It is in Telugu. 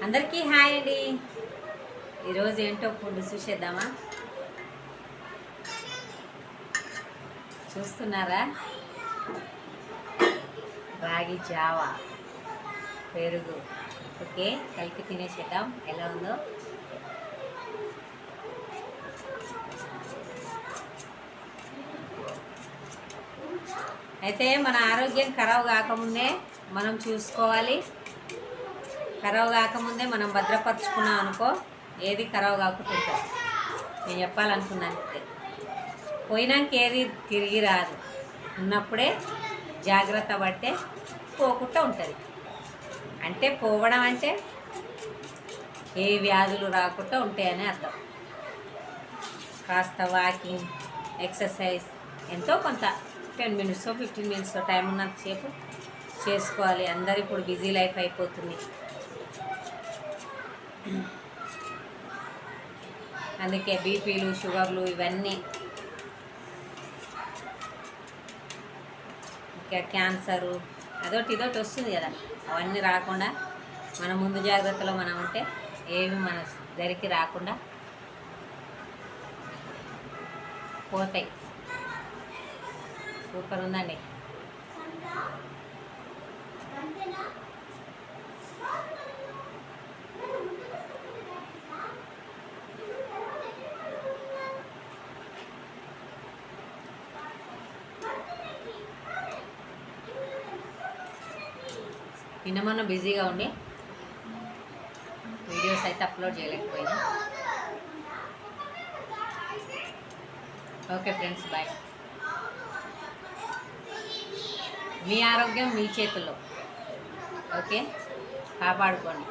అందరికీ హాయ్ అండి. ఈరోజు ఏంటో ఫుడ్ చూసేద్దామా? చూస్తున్నారా? రాగి జావా, పెరుగు. ఓకే, కలిపి తినేసేద్దాం. ఎలా ఉందో అయితే మన ఆరోగ్యం ఖరాబ్ కాకముందే మనం చూసుకోవాలి. ఖరాబ్ కాకముందే మనం భద్రపరుచుకున్నాం అనుకో, ఏది ఖరాబ్ కాకుండా ఉంటుంది. నేను చెప్పాలనుకున్నాను పోయినాక ఏది తిరిగి రాదు. ఉన్నప్పుడే జాగ్రత్త పడితే పోకుండా ఉంటుంది. అంటే పోవడం అంటే ఏ వ్యాధులు రాకుండా ఉంటాయని అర్థం. కాస్త వాకింగ్, ఎక్సర్సైజ్ ఎంతో కొంత 10 minutes 15 minutes టైం ఉన్నంతసేపు చేసుకోవాలి. అందరు ఇప్పుడు బిజీ లైఫ్ అయిపోతుంది. అందుకే బీపీలు, షుగర్లు ఇవన్నీ, ఇంకా క్యాన్సరు అదొకటి ఇదొకటి వస్తుంది కదా. అవన్నీ రాకుండా మన ముందు జాగ్రత్తలో మనం ఉంటే ఏమి మన దగ్గరికి రాకుండా పోతాయి. సూపర్ ఉందండి. నిన్న మొన్న బిజీగా ఉండి వీడియోస్ అయితే అప్లోడ్ చేయలేకపోయినా. Okay friends, bye. మీ ఆరోగ్యం మీ చేతుల్లో. ఓకే, కాపాడుకోండి.